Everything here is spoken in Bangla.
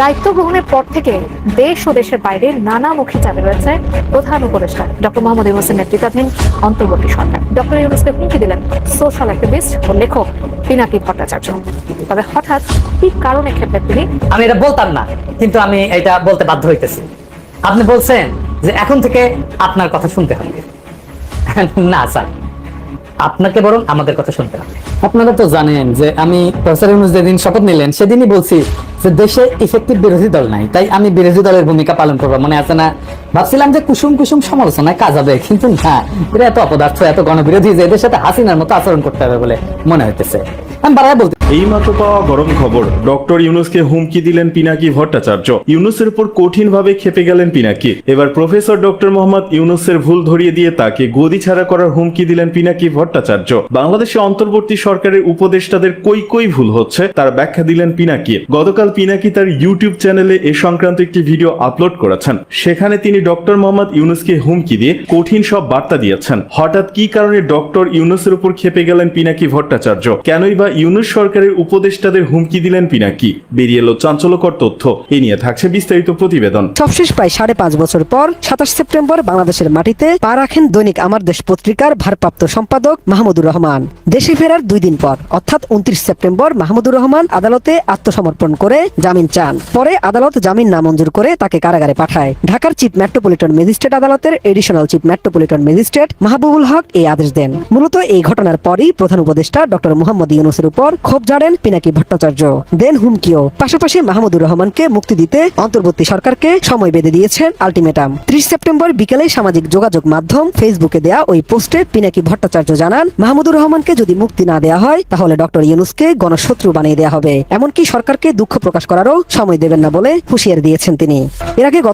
দায়িত্ব গ্রহণের পর থেকে দেশ ও দেশের বাইরে নানামুখী চাপে রয়েছে প্রধান উপদেষ্টা ডক্টর মোহাম্মদ ইউনূসের নেতৃত্বাধীন অন্তর্বর্তী সরকার। ডক্টর ইউনূসকে হুমকি দিলেন সোশ্যাল অ্যাক্টিভিস্ট ও লেখক পিনাকি ভট্টাচার্য। তবে হঠাৎ কি কারণে খেপলেন তিনি? আমি এটা বলতাম না, কিন্তু আমি এটা বলতে বাধ্য হইতেছি। আপনি বলছেন যে এখন থেকে আপনার কথা শুনতে হবে। না স্যার, আপনাকে বরং আমাদের কথা শুনতে হবে। আপনারা তো জানেন যে আমি প্রফেসর ইউনূস যেদিন শপথ নিলেন সেদিনই বলছি যে দেশে ইফেক্টিভ বিরোধী দল নাই, তাই আমি বিরোধী দলের ভূমিকা পালন করবো। মনে আছে না? ভাবছিলাম যে কুসুম কুসুম সমালোচনায় কাজ হবে, কিন্তু না, এরা এত অপদার্থ, এত গণবিরোধী যে এদের সাথে হাসিনার মতো আচরণ করতে হবে বলে মনে হইতেছে। আমি বারবার বলতে এইমাত্র পাওয়া গরম খবর, ডক্টর ইউনূসকে হুমকি দিলেন পিনাকি ভট্টাচার্য। ইউনূসের উপর কঠিনভাবে ক্ষেপে গেলেন পিনাকি। এবার প্রফেসর ডক্টর মোহাম্মদ ইউনূসের ভুল ধরিয়ে দিয়ে তাকে গদি ছাড়া করার হুমকি দিলেন পিনাকি ভট্টাচার্য। বাংলাদেশে অন্তর্বর্তী সরকারের উপদেষ্টাদের কই ভুল হচ্ছে তার ব্যাখ্যা দিলেন পিনাকি। গতকাল পিনাকি তার ইউটিউব চ্যানেলে এ সংক্রান্ত একটি ভিডিও আপলোড করেছেন। সেখানে তিনি ডক্টর মোহাম্মদ ইউনূসকে হুমকি দিয়ে কঠিন সব বার্তা দিয়েছেন। হঠাৎ কি কারণে ডক্টর ইউনূসের উপর ক্ষেপে গেলেন পিনাকি ভট্টাচার্য? কেনই বা ইউনূস সরকারের উপদেষ্টাদের হুমকি দিলেন পিনাকি? বেরিয়ে এলো চাঞ্চল্যকর তথ্য। এ নিয়ে থাকছে বিস্তারিত প্রতিবেদন। সবশেষ প্রায় 5.5 বছর পর 27 সেপ্টেম্বর বাংলাদেশের মাটিতে পা রাখেন দৈনিক আমার দেশ পত্রিকার ভারপ্রাপ্ত সম্পাদক মাহমুদুর রহমান। দেশে ফেরার 2 দিন পর অর্থাৎ 29 সেপ্টেম্বর মাহমুদুর রহমান আদালতে আত্মসমর্পণ করে জামিন চান। পরে আদালত জামিন নামঞ্জুর করে তাকে কারাগারে পাঠায়। ঢাকার চিফ মেট্রোপলিটন ম্যাজিস্ট্রেট আদালতের additional chief metropolitan magistrate Mahbubul Haque এই আদেশ দেন। মূলত এই ঘটনার পরই প্রধান উপদেষ্টা ডক্টর মোহাম্মদ ইউনূসের উপর ক্ষোভ ঝাড়েন পিনাকি ভট্টাচার্য। দেন হুমকিও। পাশাপাশি মাহমুদুর রহমানকে মুক্তি দিতে অন্তর্বর্তী সরকারকে সময় বেঁধে দিয়েছেন আলটিমেটাম। 30 সেপ্টেম্বর বিকেলে সামাজিক যোগাযোগ মাধ্যম ফেসবুকে দেয়া ওই পোস্টে পিনাকি ভট্টাচার্য জানান, মাহমুদুর রহমানকে যদি মুক্তি না দেয়া হয় তাহলে ডক্টর ইউনূসকে গণশত্রু বানিয়ে দেয়া হবে। এমনকি সরকারকে দুঃখ প্রকাশ করারও সময় দেবেন না বলে হুঁশিয়ারি দিয়েছেন তিনি। এর আগে